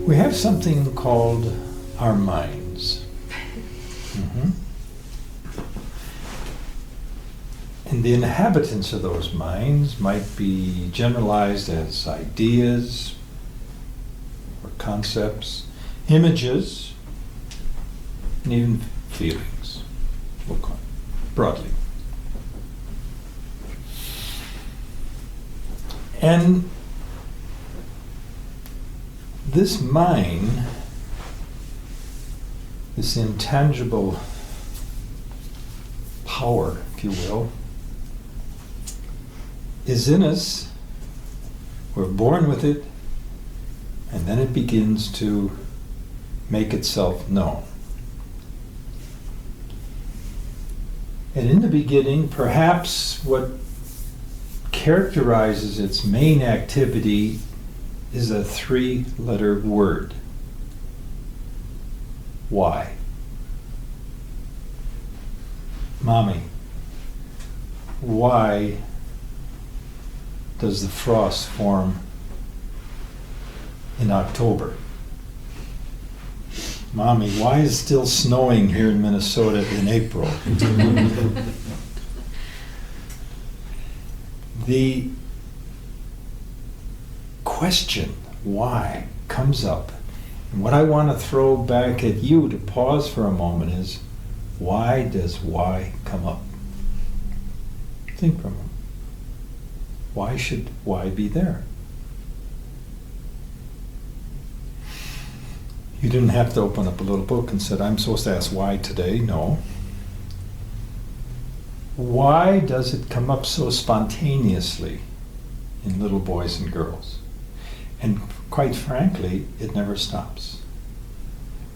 We have something called our minds. And the inhabitants of those minds might be generalized as ideas or concepts, images, and even feelings, we'll call it, broadly. And this mind, this intangible power, if you will, is in us. We're born with it, and then it begins to make itself known. And in the beginning, perhaps what characterizes its main activity is a 3-letter word. Why? Mommy, why does the frost form in October? Mommy, why is it still snowing here in Minnesota in April? The question, why, comes up. And what I want to throw back at you to pause for a moment is, why does why come up? Think for a moment. Why should why be there? You didn't have to open up a little book and said, I'm supposed to ask why today. No. Why does it come up so spontaneously in little boys and girls? And quite frankly, it never stops.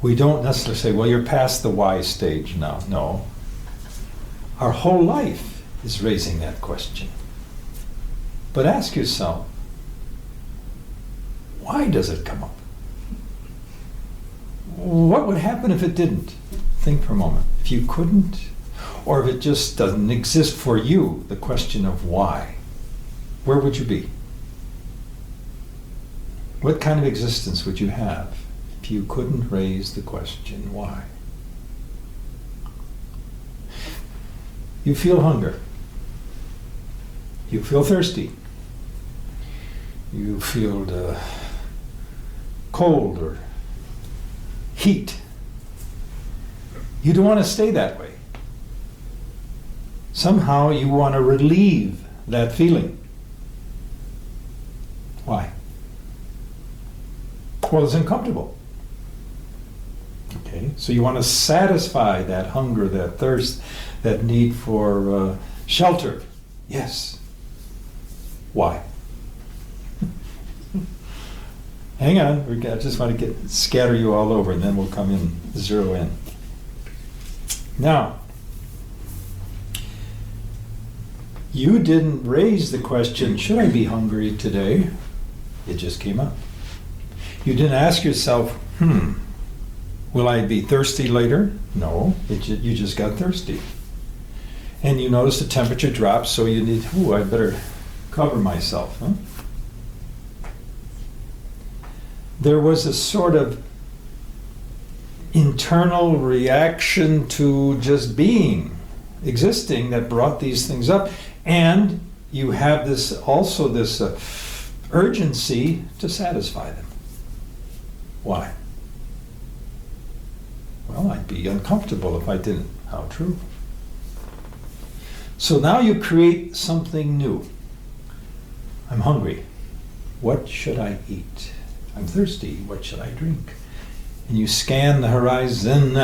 We don't necessarily say, well, you're past the why stage now. No. Our whole life is raising that question. But ask yourself, why does it come up? What would happen if it didn't? Think for a moment. If you couldn't, or if it just doesn't exist for you, the question of why, where would you be? What kind of existence would you have if you couldn't raise the question why? You feel hunger. You feel thirsty. You feel cold or heat. You don't want to stay that way. Somehow you want to relieve that feeling. Why? Well, it's uncomfortable. Okay, so you want to satisfy that hunger, that thirst, that need for shelter. Yes. Why? Hang on, I just want to scatter you all over, and then we'll come in, zero in. Now, you didn't raise the question, should I be hungry today? It just came up. You didn't ask yourself, will I be thirsty later? No, you just got thirsty. And you notice the temperature drops, so you need, I better cover myself. Huh? There was a sort of internal reaction to just being, existing, that brought these things up. And you have this urgency to satisfy them. Why? Well, I'd be uncomfortable if I didn't. How true. So now you create something new. I'm hungry. What should I eat? I'm thirsty. What should I drink? And you scan the horizon.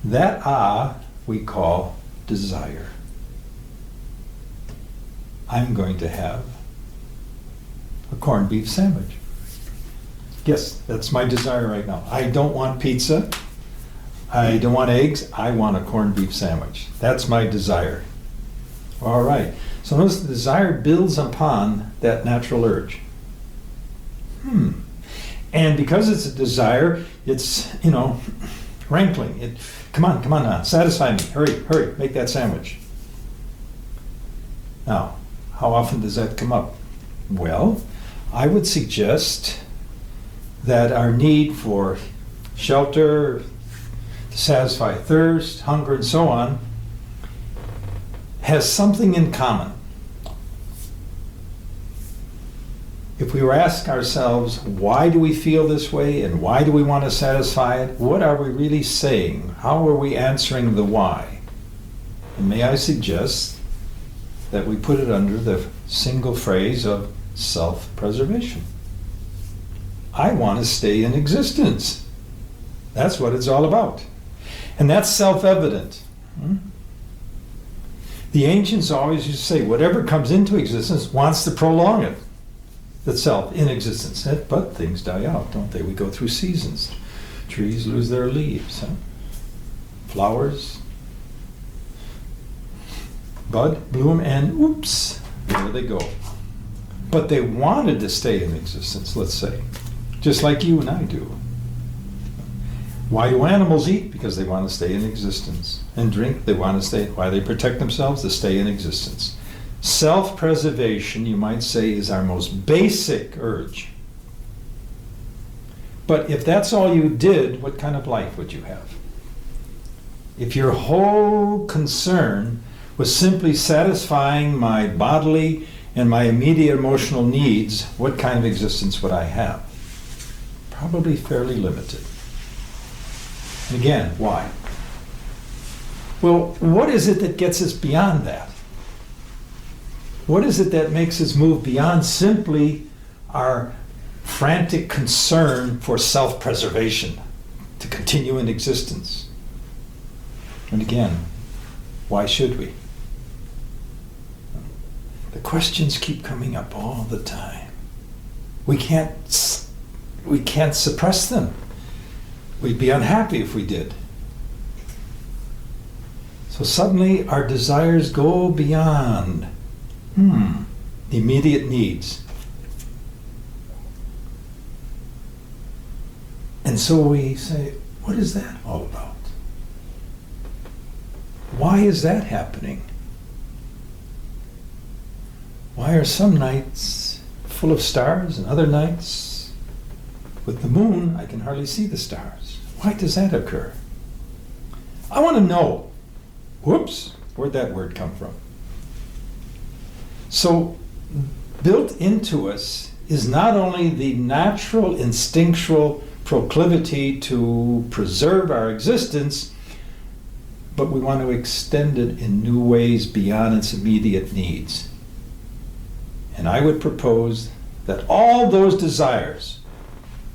That we call desire. I'm going to have a corned beef sandwich. Yes, that's my desire right now. I don't want pizza. I don't want eggs. I want a corned beef sandwich. That's my desire. All right. So notice the desire builds upon that natural urge. And because it's a desire, it's, rankling. Come on now, satisfy me. Hurry, make that sandwich. Now, how often does that come up? Well, I would suggest that our need for shelter, to satisfy thirst, hunger, and so on, has something in common. If we were to ask ourselves, why do we feel this way and why do we want to satisfy it, what are we really saying? How are we answering the why? And may I suggest that we put it under the single phrase of self-preservation. I want to stay in existence. That's what it's all about. And that's self-evident. The ancients always used to say, whatever comes into existence wants to prolong it. Itself in existence. But things die out, don't they? We go through seasons. Trees lose their leaves. Flowers bud, bloom, and oops, there they go. But they wanted to stay in existence, let's say. Just like you and I do. Why do animals eat? Because they want to stay in existence. And drink, they want to stay. Why they protect themselves? To stay in existence. Self-preservation, you might say, is our most basic urge. But if that's all you did, what kind of life would you have? If your whole concern was simply satisfying my bodily and my immediate emotional needs, what kind of existence would I have? Probably fairly limited. And again, why? Well, what is it that gets us beyond that? What is it that makes us move beyond simply our frantic concern for self-preservation, to continue in existence? And again, why should we? The questions keep coming up all the time. We can't suppress them. We'd be unhappy if we did. So suddenly our desires go beyond immediate needs. And so we say, what is that all about? Why is that happening? Why are some nights full of stars and other nights with the moon I can hardly see the stars? Why does that occur? I want to know. Whoops, where'd that word come from? So built into us is not only the natural instinctual proclivity to preserve our existence, but we want to extend it in new ways beyond its immediate needs. And I would propose that all those desires,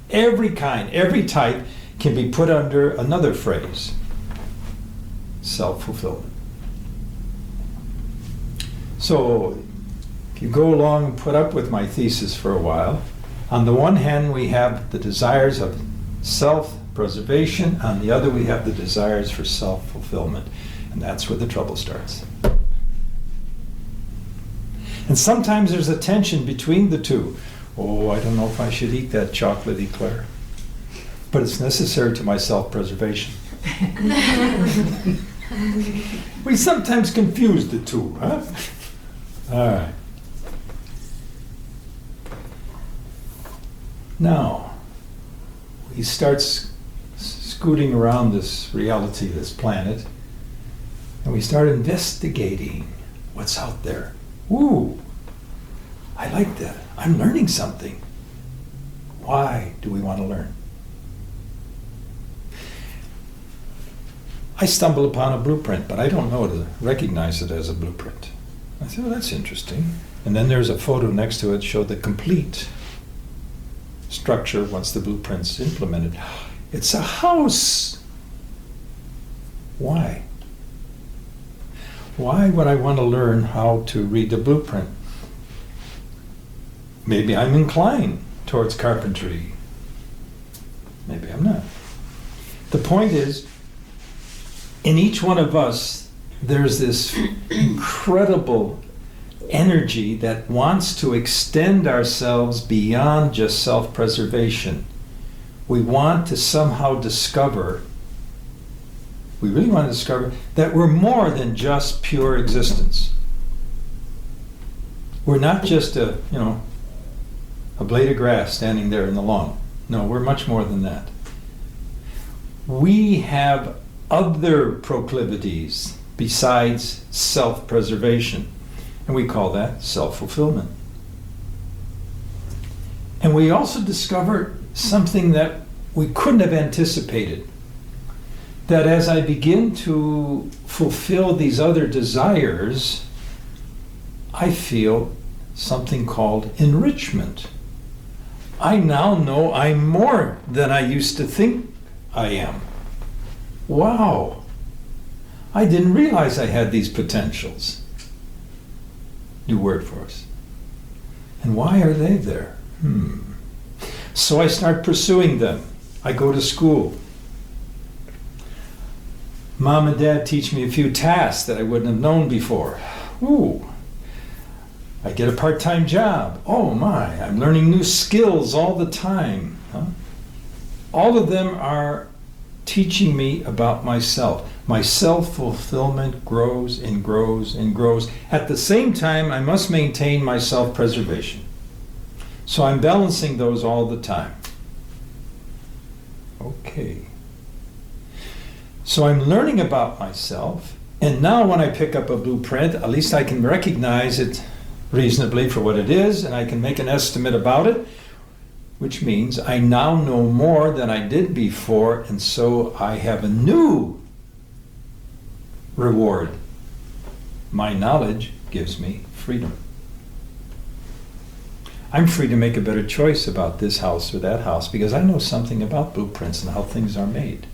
every kind, every type, can be put under another phrase: self-fulfillment. So, if you go along and put up with my thesis for a while, on the one hand we have the desires of self-preservation, on the other we have the desires for self-fulfillment. And that's where the trouble starts. And sometimes there's a tension between the two. Oh, I don't know if I should eat that chocolate eclair, but it's necessary to my self-preservation. We sometimes confuse the two, huh? All right. Now, we start scooting around this reality, this planet, and we start investigating what's out there. Ooh, I like that. I'm learning something. Why do we want to learn? I stumble upon a blueprint, but I don't know to recognize it as a blueprint. I said, well, that's interesting. And then there's a photo next to it showed the complete structure once the blueprint's implemented. It's a house. Why? Why would I want to learn how to read the blueprint? Maybe I'm inclined towards carpentry. Maybe I'm not. The point is, in each one of us, there's this incredible energy that wants to extend ourselves beyond just self-preservation. We want to somehow discover, we really want to discover that we're more than just pure existence. We're not just a blade of grass standing there in the lawn. No, we're much more than that. We have other proclivities besides self-preservation, and we call that self-fulfillment. And we also discovered something that we couldn't have anticipated, that as I begin to fulfill these other desires, I feel something called enrichment. I now know I'm more than I used to think I am. Wow! I didn't realize I had these potentials. New word for us. And why are they there? So I start pursuing them. I go to school. Mom and Dad teach me a few tasks that I wouldn't have known before. Ooh. I get a part-time job. Oh my, I'm learning new skills all the time. All of them are teaching me about myself. My self-fulfillment grows and grows and grows. At the same time, I must maintain my self-preservation. So I'm balancing those all the time. Okay. So I'm learning about myself, and now when I pick up a blueprint, at least I can recognize it reasonably for what it is, and I can make an estimate about it, which means I now know more than I did before, and so I have a new reward. My knowledge gives me freedom. I'm free to make a better choice about this house or that house because I know something about blueprints and how things are made.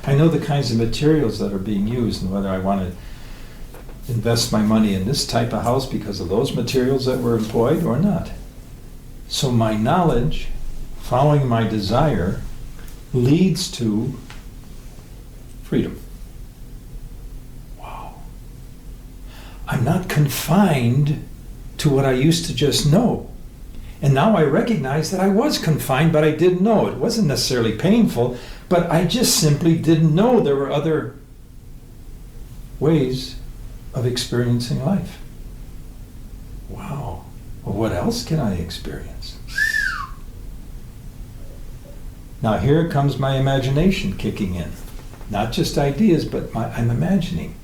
I know the kinds of materials that are being used and whether I want to invest my money in this type of house because of those materials that were employed or not. So my knowledge, following my desire, leads to freedom. Wow. I'm not confined to what I used to just know. And now I recognize that I was confined, but I didn't know. It wasn't necessarily painful, but I just simply didn't know there were other ways of experiencing life. Wow. Well, what else can I experience? Now here comes my imagination kicking in. Not just ideas, but I'm imagining.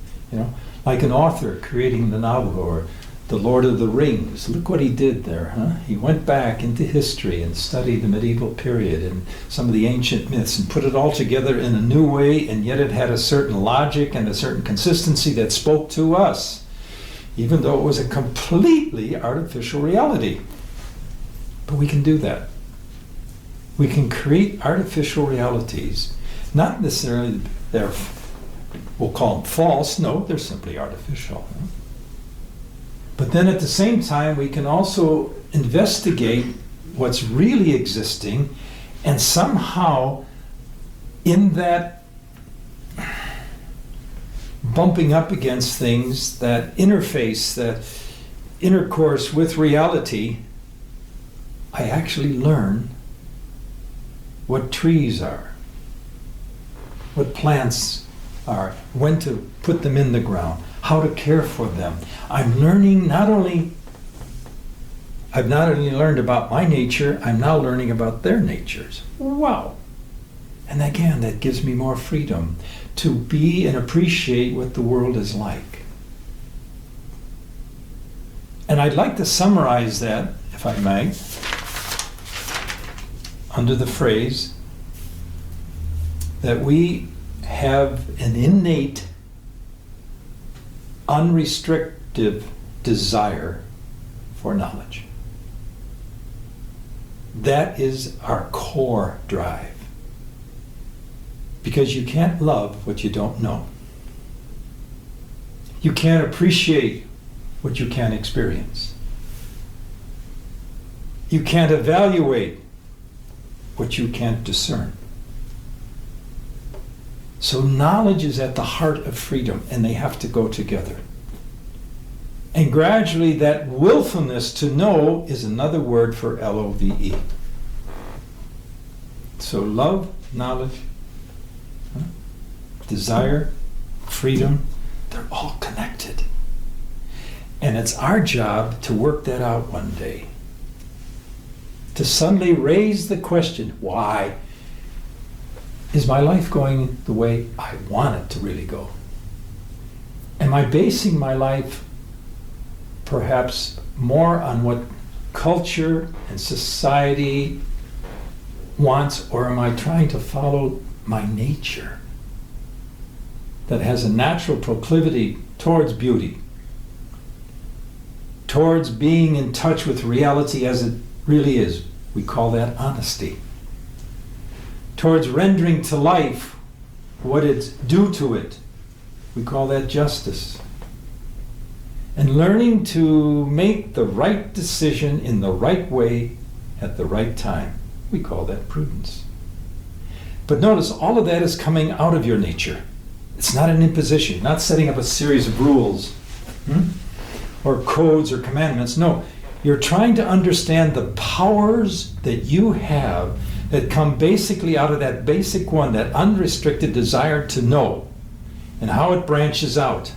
Like an author creating the novel or The Lord of the Rings. Look what he did there, huh? He went back into history and studied the medieval period and some of the ancient myths and put it all together in a new way, and yet it had a certain logic and a certain consistency that spoke to us, even though it was a completely artificial reality. But we can do that. We can create artificial realities. Not necessarily we'll call them false. No, they're simply artificial. But then at the same time, we can also investigate what's really existing, and somehow in that bumping up against things, that interface, that intercourse with reality, I actually learn what trees are, what plants are, when to put them in the ground, how to care for them. I'm learning I've not only learned about my nature, I'm now learning about their natures. Wow. And again, that gives me more freedom to be and appreciate what the world is like. And I'd like to summarize that, if I may, under the phrase that we have an innate, unrestricted desire for knowledge. That is our core drive. Because you can't love what you don't know. You can't appreciate what you can't experience. You can't evaluate what you can't discern. So knowledge is at the heart of freedom, and they have to go together. And gradually that willfulness to know is another word for L-O-V-E. So love, knowledge, desire, freedom, they're all connected. And it's our job to work that out one day. to suddenly raise the question, why is my life going the way I want it to really go? Am I basing my life perhaps more on what culture and society wants, or am I trying to follow my nature that has a natural proclivity towards beauty, towards being in touch with reality as it really is? We call that honesty. Towards rendering to life what it's due to it. We call that justice. And learning to make the right decision in the right way at the right time. We call that prudence. But notice, all of that is coming out of your nature. It's not an imposition, not setting up a series of rules or codes or commandments. No, you're trying to understand the powers that you have that come basically out of that basic one, that unrestricted desire to know, and how it branches out.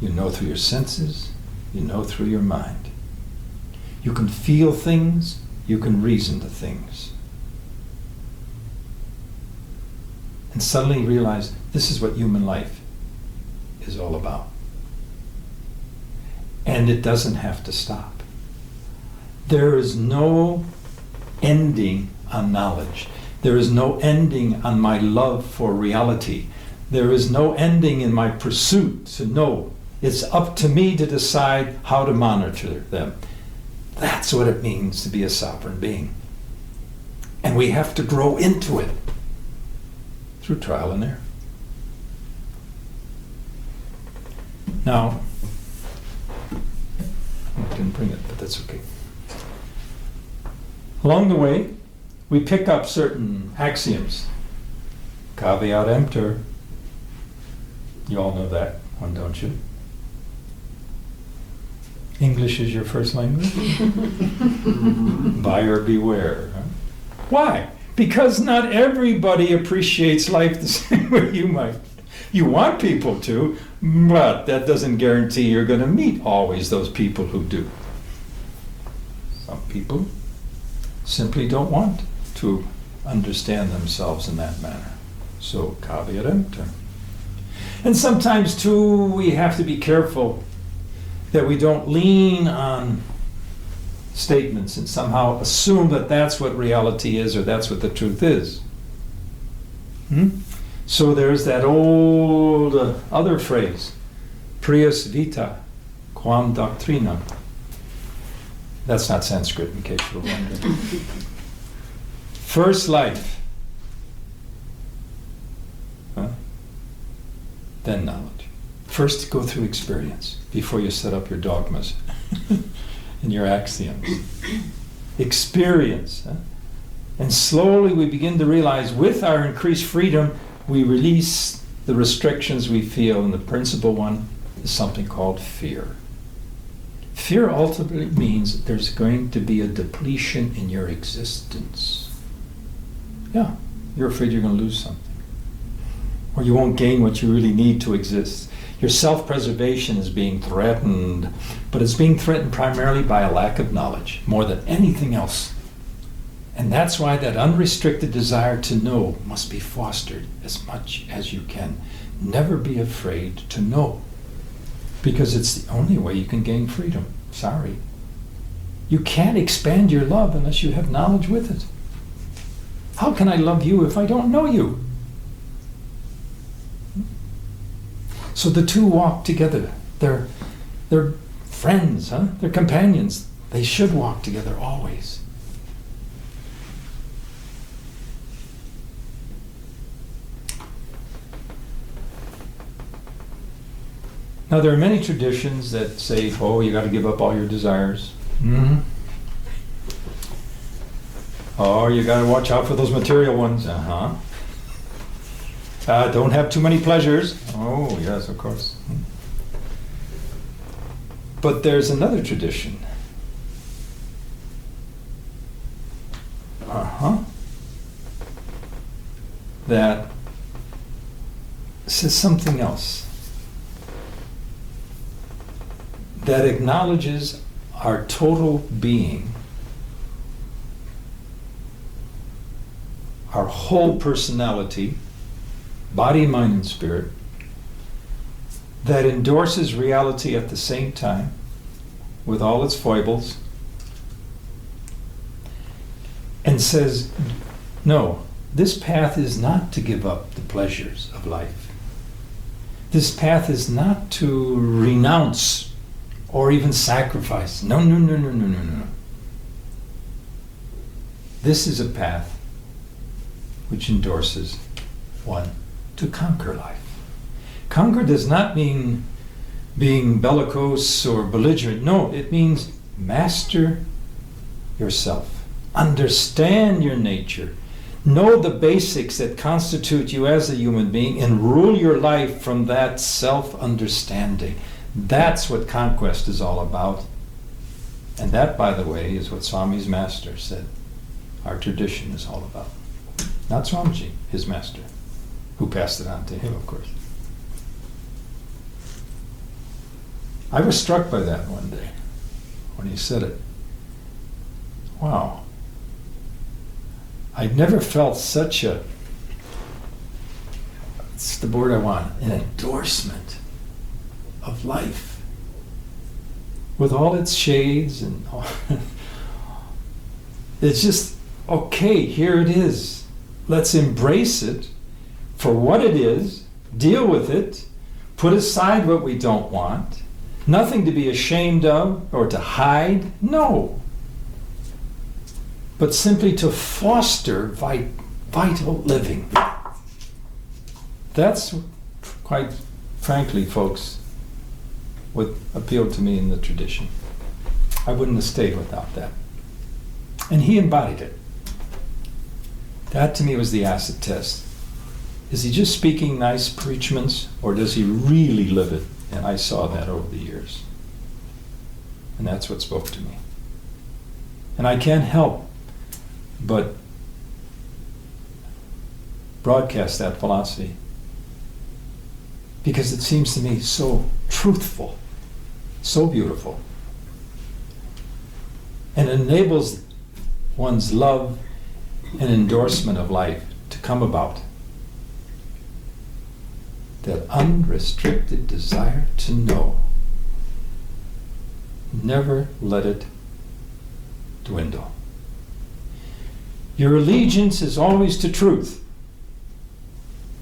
You know through your senses, you know through your mind. You can feel things, you can reason to things. And suddenly realize this is what human life is all about. And it doesn't have to stop. There is no ending on knowledge. There is no ending on my love for reality. There is no ending in my pursuit to know. It's up to me to decide how to monitor them. That's what it means to be a sovereign being. And we have to grow into it through trial and error. Now, I didn't bring it, but that's okay. Along the way, we pick up certain axioms. Caveat emptor. You all know that one, don't you? English is your first language? Buyer beware. Huh? Why? Because not everybody appreciates life the same way you might. You want people to, but that doesn't guarantee you're going to meet always those people who do. Some people simply don't want to understand themselves in that manner. So, caveat emptor. And sometimes, too, we have to be careful that we don't lean on statements and somehow assume that that's what reality is or that's what the truth is. So there's that old other phrase, prius vita, quam doctrina. That's not Sanskrit, in case you were wondering. First life, then knowledge. First, go through experience before you set up your dogmas and your axioms. Experience. And slowly we begin to realize with our increased freedom, we release the restrictions we feel, and the principal one is something called fear. Fear ultimately means there's going to be a depletion in your existence. Yeah, you're afraid you're going to lose something. Or you won't gain what you really need to exist. Your self-preservation is being threatened, but it's being threatened primarily by a lack of knowledge, more than anything else. And that's why that unrestricted desire to know must be fostered as much as you can. Never be afraid to know, because it's the only way you can gain freedom. Sorry. You can't expand your love unless you have knowledge with it. How can I love you if I don't know you? So the two walk together. They're friends, huh? They're companions. They should walk together always. Now there are many traditions that say, oh, you got to give up all your desires. Oh, you got to watch out for those material ones. Don't have too many pleasures. Oh, yes, of course. But there's another tradition. That says something else. That acknowledges our total being, our whole personality, body, mind, and spirit, that endorses reality at the same time with all its foibles and says, no, this path is not to give up the pleasures of life. This path is not to renounce or even sacrifice. No, no, no, no, no, no, no. This is a path which endorses one to conquer life. Conquer does not mean being bellicose or belligerent. No, it means master yourself. Understand your nature. Know the basics that constitute you as a human being and rule your life from that self-understanding. That's what conquest is all about. And that, by the way, is what Swami's master said our tradition is all about. Not Swamiji, his master, who passed it on to him, of course. I was struck by that one day when he said it. Wow. I've never felt such a, it's the word I want, an endorsement of life with all its shades and all. It's just, okay, here it is. Let's embrace it for what it is, deal with it, put aside what we don't want, nothing to be ashamed of or to hide, no. But simply to foster vital living. That's, quite frankly, folks, what appealed to me in the tradition. I wouldn't have stayed without that. And he embodied it. That to me was the acid test. Is he just speaking nice preachments, or does he really live it? And I saw that over the years. And that's what spoke to me. And I can't help but broadcast that philosophy because it seems to me so truthful, so beautiful, and enables one's love and endorsement of life to come about. That unrestricted desire to know. Never let it dwindle. Your allegiance is always to truth,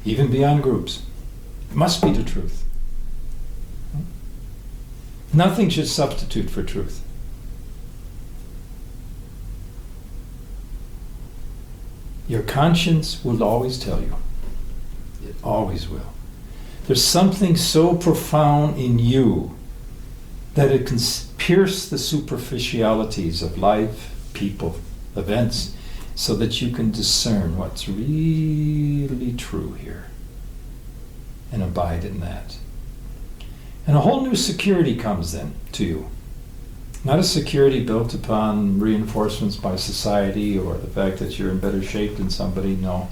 even beyond groups. It must be to truth. Nothing should substitute for truth. Your conscience will always tell you. It always will. There's something so profound in you that it can pierce the superficialities of life, people, events, so that you can discern what's really true here and abide in that. And a whole new security comes then to you. Not a security built upon reinforcements by society or the fact that you're in better shape than somebody, no.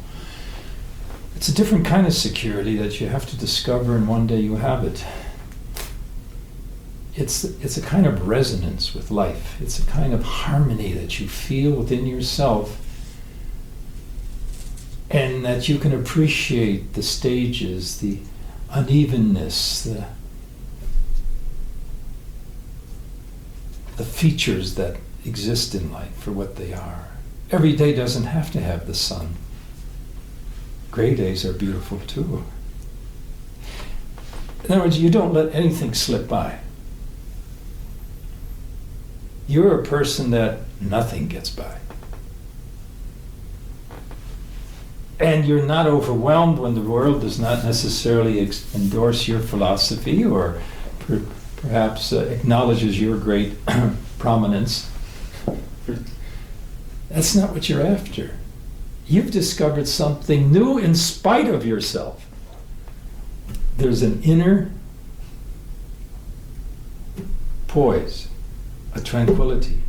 It's a different kind of security that you have to discover, and one day you have it. It's a kind of resonance with life. It's a kind of harmony that you feel within yourself, and that you can appreciate the stages, the unevenness, the features that exist in life for what they are. Every day doesn't have to have the sun. Gray days are beautiful too. In other words, you don't let anything slip by. You're a person that nothing gets by. And you're not overwhelmed when the world does not necessarily endorse your philosophy or perhaps acknowledges your great prominence. That's not what you're after. You've discovered something new in spite of yourself. There's an inner poise, a tranquility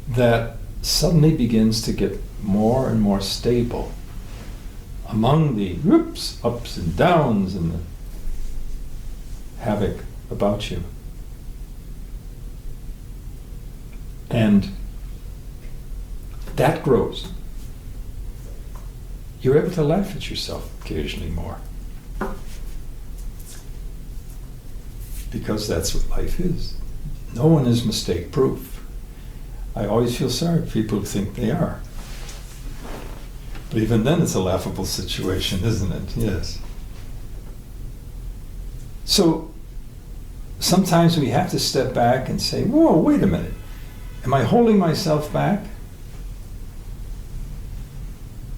that suddenly begins to get more and more stable among the ups and downs and the havoc about you. And that grows. You're able to laugh at yourself occasionally more. Because that's what life is. No one is mistake-proof. I always feel sorry for people who think they are. But even then it's a laughable situation, isn't it? Yes. So sometimes we have to step back and say, whoa, wait a minute. Am I holding myself back?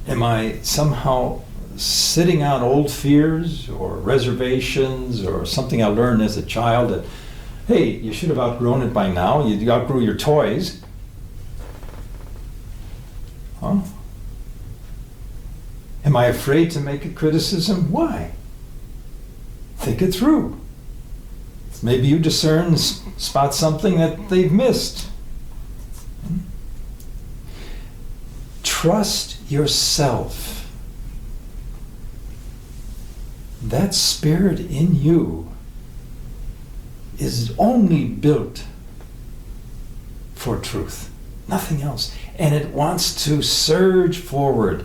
Am I somehow sitting on old fears or reservations or something I learned as a child that, hey, you should have outgrown it by now. You outgrew your toys. Huh? Am I afraid to make a criticism? Why? Think it through. Maybe you discern, spot something that they've missed. Trust yourself. That spirit in you is only built for truth, nothing else. And it wants to surge forward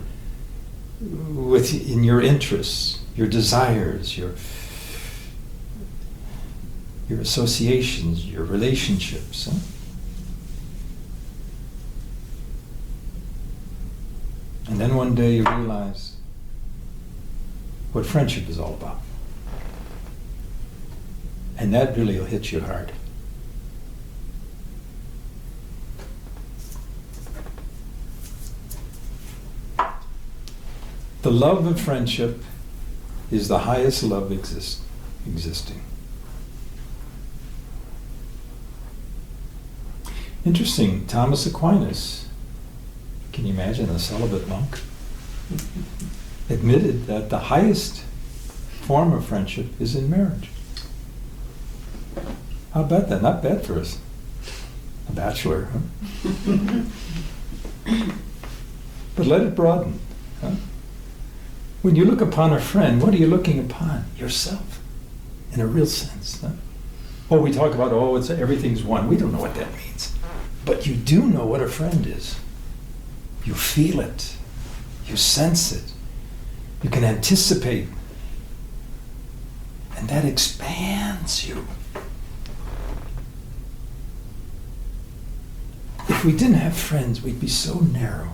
in your interests, your desires, your associations, your relationships. Huh? And then one day you realize what friendship is all about. And that really will hit you hard. The love of friendship is the highest love existing. Interesting, Thomas Aquinas, can you imagine a celibate monk, admitted that the highest form of friendship is in marriage. How about that? Not bad for us. A bachelor, huh? But let it broaden. Huh? When you look upon a friend, what are you looking upon? Yourself, in a real sense. Huh? Oh, we talk about, everything's one. We don't know what that means. But you do know what a friend is. You feel it. You sense it. You can anticipate. And that expands you. If we didn't have friends, we'd be so narrow,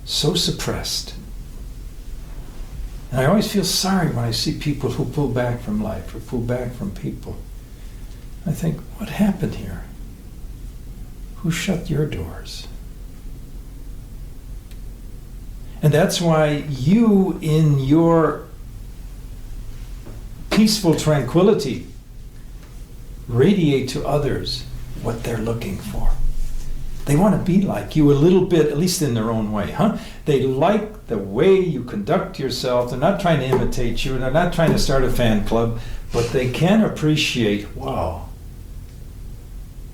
so suppressed. And I always feel sorry when I see people who pull back from life or pull back from people. I think, what happened here? Who shut your doors? And that's why you, in your peaceful tranquility, radiate to others what they're looking for. They want to be like you a little bit, at least in their own way, huh? They like the way you conduct yourself. They're not trying to imitate you. They're not trying to start a fan club, but they can appreciate, wow,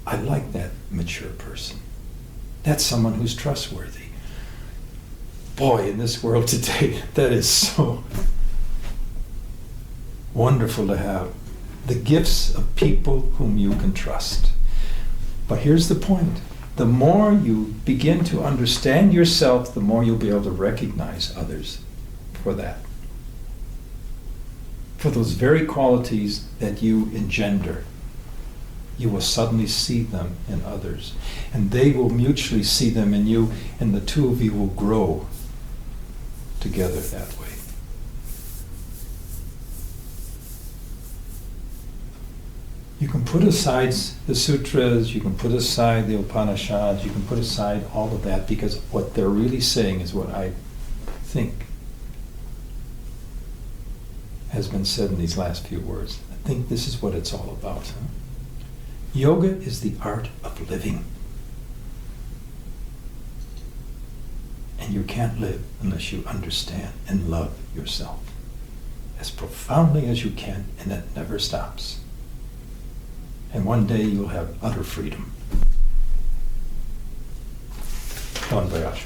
I like that mature person. That's someone who's trustworthy. Boy, in this world today, that is so wonderful to have. The gifts of people whom you can trust. But here's the point. The more you begin to understand yourself, the more you'll be able to recognize others for that. For those very qualities that you engender. You will suddenly see them in others. And they will mutually see them in you, and the two of you will grow together that way. You can put aside the sutras, you can put aside the Upanishads, you can put aside all of that, because what they're really saying is what I think has been said in these last few words. I think this is what it's all about. Huh? Yoga is the art of living. And you can't live unless you understand and love yourself as profoundly as you can, and that never stops. And one day you'll have utter freedom. Bon voyage.